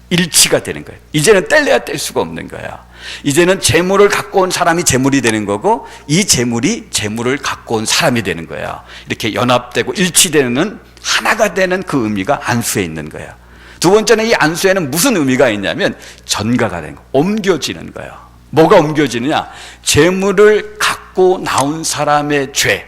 일치가 되는 거예요. 이제는 뗄래야 뗄 수가 없는 거예요. 이제는 제물을 갖고 온 사람이 제물이 되는 거고, 이 제물이 제물을 갖고 온 사람이 되는 거예요. 이렇게 연합되고 일치되는 하나가 되는 그 의미가 안수에 있는 거예요. 두 번째는 이 안수에는 무슨 의미가 있냐면 전가가 되는 거예요. 옮겨지는 거예요. 뭐가 옮겨지느냐? 제물을 갖고 나온 사람의 죄,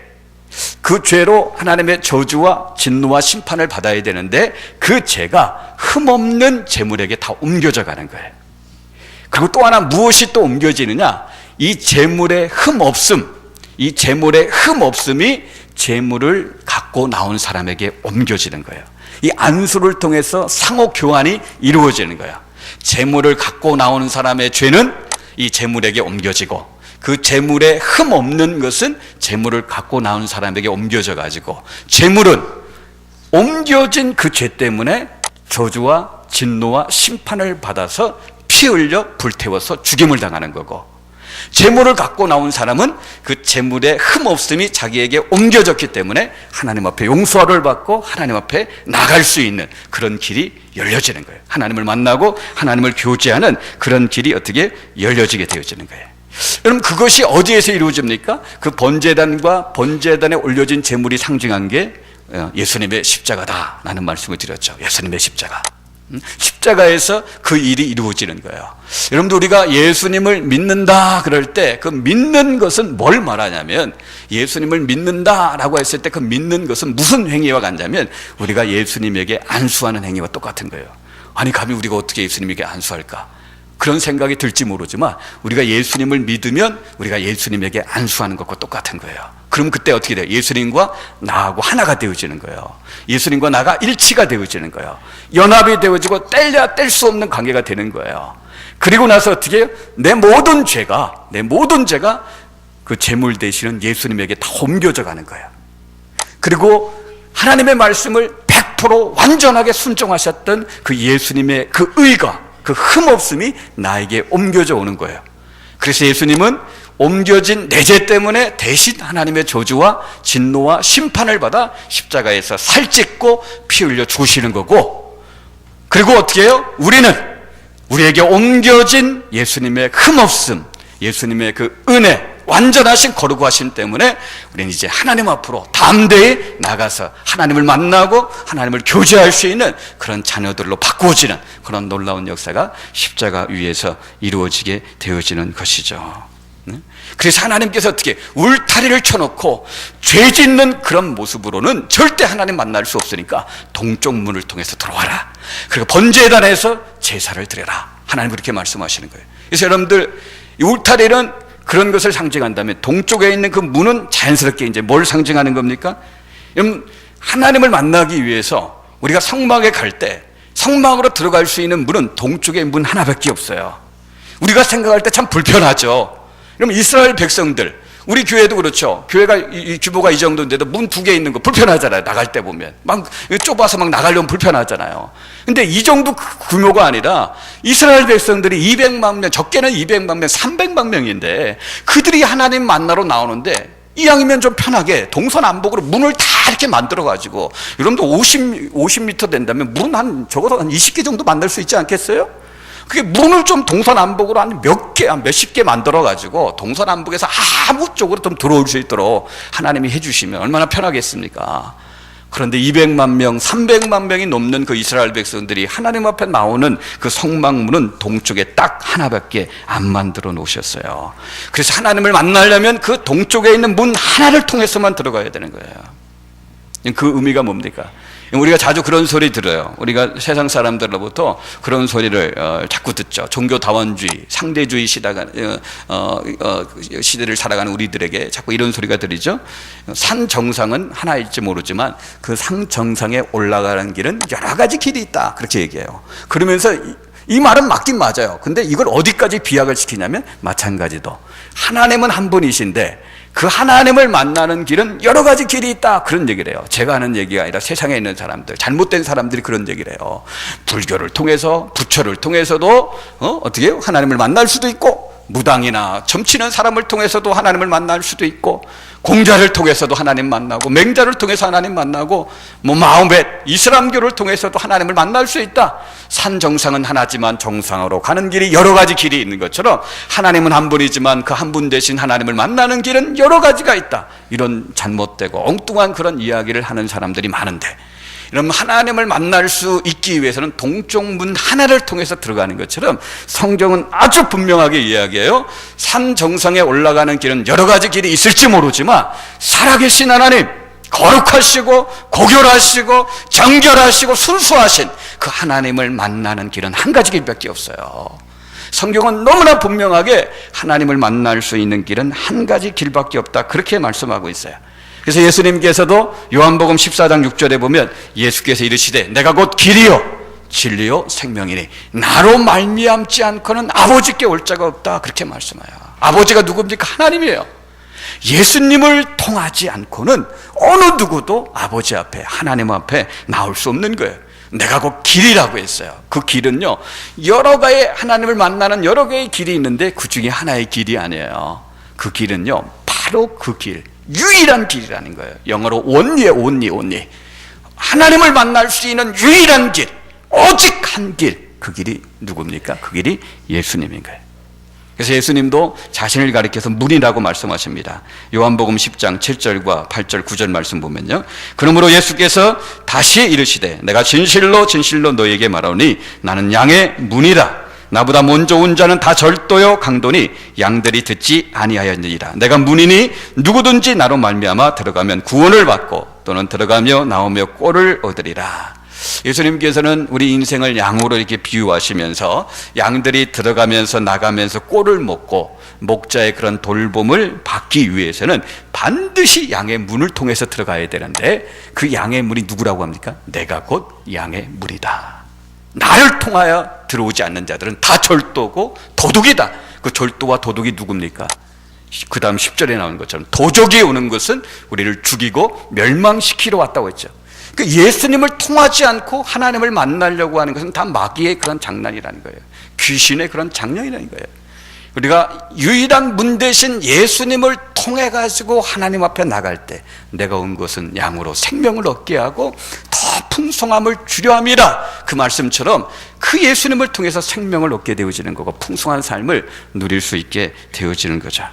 그 죄로 하나님의 저주와 진노와 심판을 받아야 되는데 그 죄가 흠없는 제물에게 다 옮겨져 가는 거예요. 그리고 또 하나 무엇이 또 옮겨지느냐? 이 제물의 흠없음, 이 제물의 흠없음이 제물을 갖고 나온 사람에게 옮겨지는 거예요. 이 안수를 통해서 상호 교환이 이루어지는 거예요. 제물을 갖고 나오는 사람의 죄는 이 제물에게 옮겨지고, 그 제물에 흠 없는 것은 제물을 갖고 나온 사람에게 옮겨져 가지고, 제물은 옮겨진 그 죄 때문에 저주와 진노와 심판을 받아서 피 흘려 불태워서 죽임을 당하는 거고, 제물을 갖고 나온 사람은 그 제물의 흠 없음이 자기에게 옮겨졌기 때문에 하나님 앞에 용서를 받고 하나님 앞에 나갈 수 있는 그런 길이 열려지는 거예요. 하나님을 만나고 하나님을 교제하는 그런 길이 어떻게 열려지게 되어지는 거예요. 여러분, 그것이 어디에서 이루어집니까? 그 번제단과 번제단에 올려진 제물이 상징한 게 예수님의 십자가다라는 말씀을 드렸죠. 예수님의 십자가. 십자가에서 그 일이 이루어지는 거예요. 여러분들, 우리가 예수님을 믿는다 그럴 때 그 믿는 것은 뭘 말하냐면, 예수님을 믿는다라고 했을 때 그 믿는 것은 무슨 행위와 같냐면 우리가 예수님에게 안수하는 행위와 똑같은 거예요. 아니, 감히 우리가 어떻게 예수님에게 안수할까? 그런 생각이 들지 모르지만 우리가 예수님을 믿으면 우리가 예수님에게 안수하는 것과 똑같은 거예요. 그럼 그때 어떻게 돼요? 예수님과 나하고 하나가 되어지는 거예요. 예수님과 나가 일치가 되어지는 거예요. 연합이 되어지고 뗄래야 뗄 수 없는 관계가 되는 거예요. 그리고 나서 어떻게 해요? 내 모든 죄가 그 제물 되시는 예수님에게 다 옮겨져 가는 거예요. 그리고 하나님의 말씀을 100% 완전하게 순종하셨던 그 예수님의 그 의가, 그 흠없음이 나에게 옮겨져 오는 거예요. 그래서 예수님은 옮겨진 내 죄 때문에 대신 하나님의 저주와 진노와 심판을 받아 십자가에서 살찢고 피 흘려 죽으시는 거고, 그리고 어떻게 해요? 우리에게 옮겨진 예수님의 흠없음, 예수님의 그 은혜, 완전하신 거룩하심 때문에 우리는 이제 하나님 앞으로 담대히 나가서 하나님을 만나고 하나님을 교제할 수 있는 그런 자녀들로 바꾸어지는 그런 놀라운 역사가 십자가 위에서 이루어지게 되어지는 것이죠. 그래서 하나님께서 어떻게 울타리를 쳐놓고 죄 짓는 그런 모습으로는 절대 하나님 만날 수 없으니까 동쪽 문을 통해서 들어와라, 그리고 번제단에서 제사를 드려라, 하나님 그렇게 말씀하시는 거예요. 그래서 여러분들, 이 울타리는 그런 것을 상징한다면 동쪽에 있는 그 문은 자연스럽게 이제 뭘 상징하는 겁니까? 여러분, 하나님을 만나기 위해서 우리가 성막에 갈 때 성막으로 들어갈 수 있는 문은 동쪽에 문 하나밖에 없어요. 우리가 생각할 때 참 불편하죠. 그럼 이스라엘 백성들, 우리 교회도 그렇죠. 교회가 이 규모가 이 정도인데도 문 2개 있는 거 불편하잖아요. 나갈 때 보면 막 좁아서 막 나가려면 불편하잖아요. 근데 이 정도 규모가 아니라 이스라엘 백성들이 200만 명, 적게는 200만 명, 300만 명인데 그들이 하나님 만나러 나오는데 이왕이면 좀 편하게 동서남북으로 문을 다 이렇게 만들어 가지고, 여러분도 50m 된다면 문 한 적어도 한 20개 정도 만들 수 있지 않겠어요? 그게 문을 좀 동서남북으로 한 몇 개, 한 몇십 개 만들어가지고 동서남북에서 아무 쪽으로 좀 들어올 수 있도록 하나님이 해주시면 얼마나 편하겠습니까? 그런데 200만 명, 300만 명이 넘는 그 이스라엘 백성들이 하나님 앞에 나오는 그 성막문은 동쪽에 딱 하나밖에 안 만들어 놓으셨어요. 그래서 하나님을 만나려면 그 동쪽에 있는 문 하나를 통해서만 들어가야 되는 거예요. 그 의미가 뭡니까? 우리가 자주 그런 소리 들어요. 우리가 세상 사람들로부터 그런 소리를 자꾸 듣죠. 종교다원주의, 상대주의 시대를 살아가는 우리들에게 자꾸 이런 소리가 들리죠. 산 정상은 하나일지 모르지만 그 산 정상에 올라가는 길은 여러 가지 길이 있다, 그렇게 얘기해요. 그러면서 이 말은 맞긴 맞아요. 근데 이걸 어디까지 비약을 시키냐면, 마찬가지도 하나님은 한 분이신데 그 하나님을 만나는 길은 여러 가지 길이 있다, 그런 얘기를 해요. 제가 하는 얘기가 아니라 세상에 있는 사람들, 잘못된 사람들이 그런 얘기를 해요. 불교를 통해서, 부처를 통해서도 어떻게 해요? 하나님을 만날 수도 있고, 무당이나 점치는 사람을 통해서도 하나님을 만날 수도 있고, 공자를 통해서도 하나님 만나고, 맹자를 통해서 하나님 만나고, 마호멧, 이슬람교를 통해서도 하나님을 만날 수 있다. 산 정상은 하나지만 정상으로 가는 길이 여러 가지 길이 있는 것처럼 하나님은 한 분이지만 그 한 분 대신 하나님을 만나는 길은 여러 가지가 있다. 이런 잘못되고 엉뚱한 그런 이야기를 하는 사람들이 많은데, 이러면 하나님을 만날 수 있기 위해서는 동쪽 문 하나를 통해서 들어가는 것처럼 성경은 아주 분명하게 이야기해요. 산 정상에 올라가는 길은 여러 가지 길이 있을지 모르지만 살아계신 하나님, 거룩하시고 고결하시고 정결하시고 순수하신 그 하나님을 만나는 길은 한 가지 길밖에 없어요. 성경은 너무나 분명하게 하나님을 만날 수 있는 길은 한 가지 길밖에 없다, 그렇게 말씀하고 있어요. 그래서 예수님께서도 요한복음 14장 6절에 보면 예수께서 이르시되 내가 곧 길이요 진리요 생명이니 나로 말미암지 않고는 아버지께 올 자가 없다, 그렇게 말씀해요. 아버지가 누굽니까? 하나님이에요. 예수님을 통하지 않고는 어느 누구도 아버지 앞에, 하나님 앞에 나올 수 없는 거예요. 내가 곧 길이라고 했어요. 그 길은요, 여러 가지 하나님을 만나는 여러 개의 길이 있는데 그 중에 하나의 길이 아니에요. 그 길은요, 바로 그 길, 유일한 길이라는 거예요. 영어로 only. 하나님을 만날 수 있는 유일한 길, 오직 한 길, 그 길이 누굽니까? 그 길이 예수님인 거예요. 그래서 예수님도 자신을 가리켜서 문이라고 말씀하십니다. 요한복음 10장 7절과 8절 9절 말씀 보면요, 그러므로 예수께서 다시 이르시되 내가 진실로 진실로 너에게 말하오니 나는 양의 문이라. 나보다 먼저 온 자는 다 절도요 강도니 양들이 듣지 아니하였느니라. 내가 문이니 누구든지 나로 말미암아 들어가면 구원을 받고 또는 들어가며 나오며 꼴을 얻으리라. 예수님께서는 우리 인생을 양으로 이렇게 비유하시면서 양들이 들어가면서 나가면서 꼴을 먹고 목자의 그런 돌봄을 받기 위해서는 반드시 양의 문을 통해서 들어가야 되는데, 그 양의 문이 누구라고 합니까? 내가 곧 양의 문이다. 나를 통하여 들어오지 않는 자들은 다 절도고 도둑이다. 그 절도와 도둑이 누굽니까? 그 다음 10절에 나오는 것처럼 도적이 오는 것은 우리를 죽이고 멸망시키러 왔다고 했죠. 그 예수님을 통하지 않고 하나님을 만나려고 하는 것은 다 마귀의 그런 장난이라는 거예요. 귀신의 그런 장난이라는 거예요. 우리가 유일한 문 대신 예수님을 통해 가지고 하나님 앞에 나갈 때 내가 온 것은 양으로 생명을 얻게 하고 더 풍성함을 주려 함이라, 그 말씀처럼 그 예수님을 통해서 생명을 얻게 되어지는 거고 풍성한 삶을 누릴 수 있게 되어지는 거죠.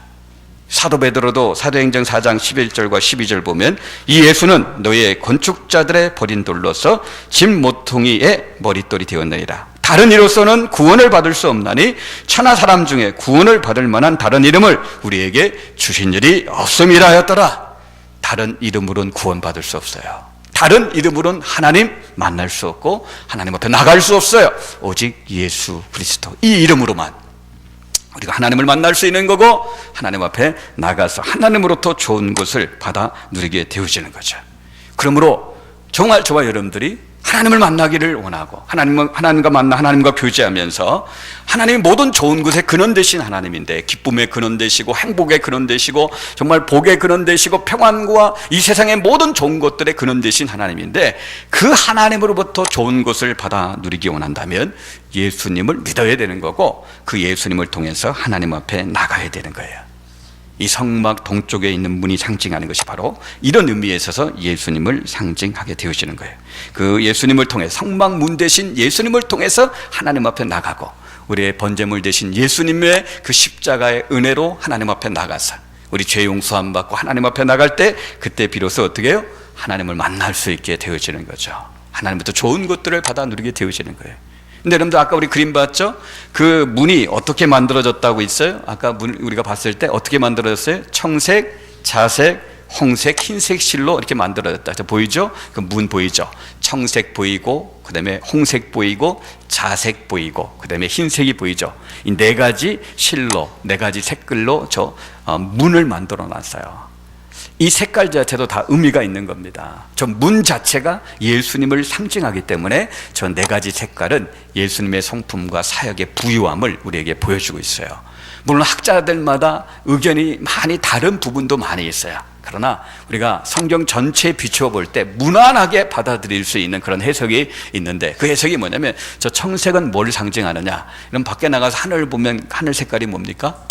사도 베드로도 사도행전 4장 11절과 12절 보면 이 예수는 너희의 건축자들의 버린 돌로서 집 모퉁이의 머릿돌이 되었느니라. 다른 이로서는 구원을 받을 수 없나니 천하 사람 중에 구원을 받을 만한 다른 이름을 우리에게 주신 일이 없음이라 하였더라. 다른 이름으로는 구원받을 수 없어요. 다른 이름으로는 하나님 만날 수 없고 하나님 앞에 나갈 수 없어요. 오직 예수 그리스도, 이 이름으로만 우리가 하나님을 만날 수 있는 거고 하나님 앞에 나가서 하나님으로부터 좋은 것을 받아 누리게 되어지는 거죠. 그러므로 정말 저와 여러분들이 하나님을 만나기를 원하고 하나님과 만나 하나님과 교제하면서 하나님이 모든 좋은 것의 근원 되신 하나님인데, 기쁨의 근원 되시고 행복의 근원 되시고 정말 복의 근원 되시고 평안과 이 세상의 모든 좋은 것들의 근원 되신 하나님인데, 그 하나님으로부터 좋은 것을 받아 누리기 원한다면 예수님을 믿어야 되는 거고 그 예수님을 통해서 하나님 앞에 나가야 되는 거예요. 이 성막 동쪽에 있는 문이 상징하는 것이 바로 이런 의미에 있어서 예수님을 상징하게 되어지는 거예요. 그 예수님을 통해 성막 문 대신 예수님을 통해서 하나님 앞에 나가고 우리의 번제물 대신 예수님의 그 십자가의 은혜로 하나님 앞에 나가서 우리 죄 용서함 받고 하나님 앞에 나갈 때 그때 비로소 어떻게 해요? 하나님을 만날 수 있게 되어지는 거죠. 하나님부터 좋은 것들을 받아 누리게 되어지는 거예요. 근데 여러분들 아까 우리 그림 봤죠? 그 문이 어떻게 만들어졌다고 있어요? 아까 우리가 봤을 때 어떻게 만들어졌어요? 청색, 자색, 홍색, 흰색 실로 이렇게 만들어졌다. 보이죠? 그 문 보이죠? 청색 보이고, 그 다음에 홍색 보이고, 자색 보이고, 그 다음에 흰색이 보이죠? 이 네 가지 실로, 네 가지 색깔로 문을 만들어 놨어요. 이 색깔 자체도 다 의미가 있는 겁니다. 저 문 자체가 예수님을 상징하기 때문에 저 네 가지 색깔은 예수님의 성품과 사역의 부유함을 우리에게 보여주고 있어요. 물론 학자들마다 의견이 많이 다른 부분도 많이 있어요. 그러나 우리가 성경 전체에 비추어 볼 때 무난하게 받아들일 수 있는 그런 해석이 있는데, 그 해석이 뭐냐면 저 청색은 뭘 상징하느냐? 그럼 밖에 나가서 하늘 보면 하늘 색깔이 뭡니까?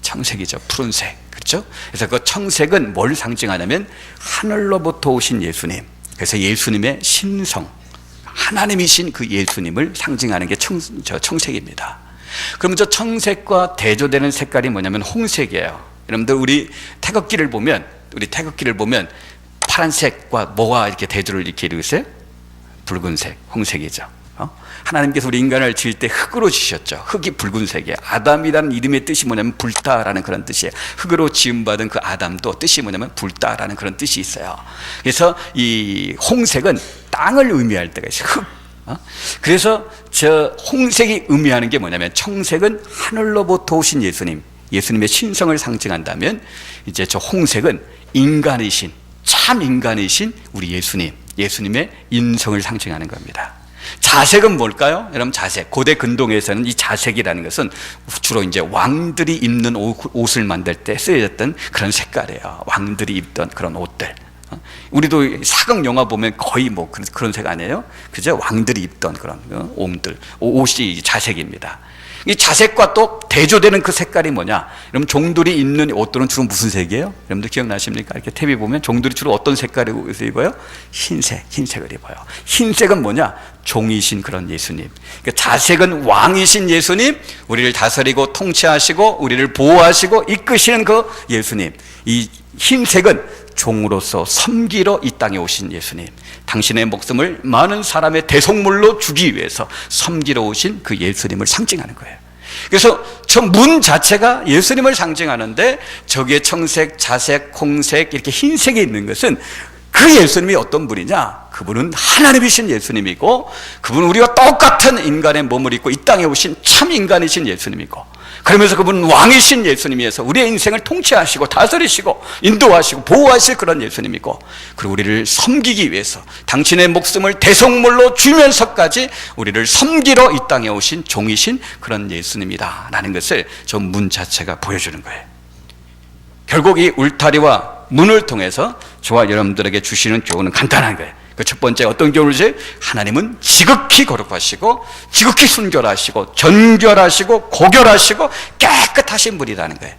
청색이죠. 푸른색. 그렇죠? 그래서 그 청색은 뭘 상징하냐면 하늘로부터 오신 예수님, 그래서 예수님의 신성, 하나님이신 그 예수님을 상징하는 게 청색입니다. 그럼 저 청색과 대조되는 색깔이 뭐냐면 홍색이에요. 여러분들 우리 태극기를 보면 파란색과 뭐가 이렇게 대조를 이렇게 이루고 있어요? 붉은색, 홍색이죠. 하나님께서 우리 인간을 지을 때 흙으로 지으셨죠. 흙이 붉은색이에요. 아담이라는 이름의 뜻이 뭐냐면 불다라는 그런 뜻이에요. 흙으로 지음받은 그 아담도 뜻이 뭐냐면 불다라는 그런 뜻이 있어요. 그래서 이 홍색은 땅을 의미할 때가 있어요. 흙. 그래서 저 홍색이 의미하는 게 뭐냐면 청색은 하늘로부터 오신 예수님, 예수님의 신성을 상징한다면 이제 저 홍색은 인간이신, 참 인간이신 우리 예수님, 예수님의 인성을 상징하는 겁니다. 자색은 뭘까요? 여러분, 자색, 고대 근동에서는 이 자색이라는 것은 주로 이제 왕들이 입는 옷을 만들 때 쓰여졌던 그런 색깔이에요. 왕들이 입던 그런 옷들. 우리도 사극 영화 보면 거의 뭐 그런 색 아니에요? 그죠? 왕들이 입던 그런 옷이 자색입니다. 이 자색과 또 대조되는 그 색깔이 뭐냐? 여러분, 종들이 입는 옷들은 주로 무슨 색이에요? 여러분들 기억나십니까? 이렇게 TV 보면 종들이 주로 어떤 색깔을 입어요? 흰색을 입어요. 흰색은 뭐냐? 종이신 그런 예수님. 그러니까 자색은 왕이신 예수님, 우리를 다스리고 통치하시고 우리를 보호하시고 이끄시는 그 예수님. 이 흰색은 종으로서 섬기러 이 땅에 오신 예수님, 당신의 목숨을 많은 사람의 대속물로 주기 위해서 섬기러 오신 그 예수님을 상징하는 거예요. 그래서 저 문 자체가 예수님을 상징하는데 저기에 청색, 자색, 홍색 이렇게 흰색이 있는 것은 그 예수님이 어떤 분이냐? 그분은 하나님이신 예수님이고, 그분은 우리와 똑같은 인간의 몸을 입고 이 땅에 오신 참 인간이신 예수님이고, 그러면서 그분은 왕이신 예수님이어서 우리의 인생을 통치하시고 다스리시고 인도하시고 보호하실 그런 예수님이고, 그리고 우리를 섬기기 위해서 당신의 목숨을 대속물로 주면서까지 우리를 섬기러 이 땅에 오신 종이신 그런 예수님이다 라는 것을 저 문 자체가 보여주는 거예요. 결국 이 울타리와 문을 통해서 저와 여러분들에게 주시는 교훈은 간단한 거예요. 그 첫 번째 어떤 교훈을 주세요? 하나님은 지극히 거룩하시고 지극히 순결하시고 정결하시고 고결하시고 깨끗하신 분이라는 거예요.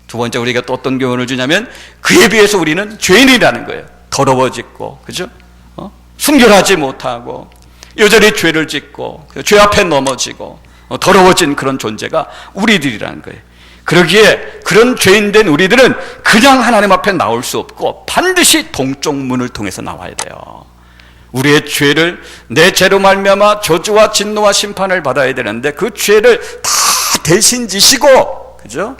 두 번째 우리가 또 어떤 교훈을 주냐면 그에 비해서 우리는 죄인이라는 거예요. 더러워짓고, 그죠? 순결하지 못하고 여전히 죄를 짓고 죄 앞에 넘어지고 더러워진 그런 존재가 우리들이라는 거예요. 그러기에 그런 죄인된 우리들은 그냥 하나님 앞에 나올 수 없고 반드시 동쪽 문을 통해서 나와야 돼요. 우리의 죄를, 내 죄로 말미암아 저주와 진노와 심판을 받아야 되는데 그 죄를 다 대신 지시고, 그죠?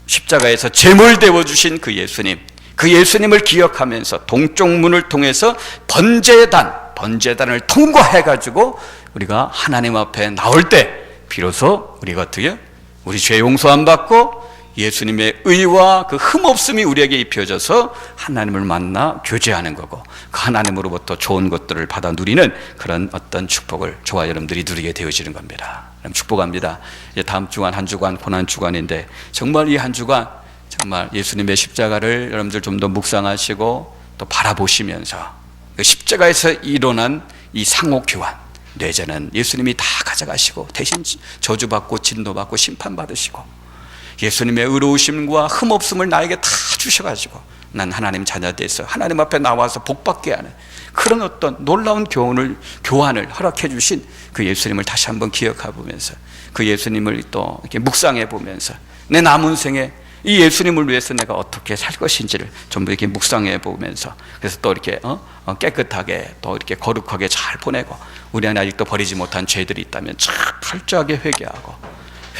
십자가에서 제물되어 주신 그 예수님, 그 예수님을 기억하면서 동쪽 문을 통해서 번제단을 통과해가지고 우리가 하나님 앞에 나올 때 비로소 우리가 어떻게 우리 죄 용서함 받고 예수님의 의와 그 흠없음이 우리에게 입혀져서 하나님을 만나 교제하는 거고 그 하나님으로부터 좋은 것들을 받아 누리는 그런 어떤 축복을 저와 여러분들이 누리게 되어지는 겁니다. 그럼 축복합니다. 이제 다음 주간 한 주간 고난 주간인데 정말 이 한 주간 정말 예수님의 십자가를 여러분들 좀 더 묵상하시고 또 바라보시면서 그 십자가에서 일어난 이 상호 교환, 뇌제는 예수님이 다 가져가시고 대신 저주받고 진노받고 심판받으시고 예수님의 의로우심과 흠없음을 나에게 다 주셔가지고 난 하나님 자녀 돼서 하나님 앞에 나와서 복받게 하는 그런 어떤 놀라운 교환을 허락해 주신 그 예수님을 다시 한번 기억해 보면서 그 예수님을 또 이렇게 묵상해 보면서 내 남은 생에 이 예수님을 위해서 내가 어떻게 살 것인지를 좀 더 이렇게 묵상해 보면서 그래서 또 이렇게 깨끗하게 또 이렇게 거룩하게 잘 보내고 우리 안에 아직도 버리지 못한 죄들이 있다면 철저하게 회개하고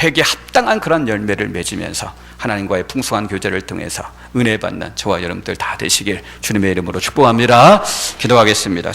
회개에 합당한 그런 열매를 맺으면서 하나님과의 풍성한 교제를 통해서 은혜 받는 저와 여러분들 다 되시길 주님의 이름으로 축복합니다. 기도하겠습니다.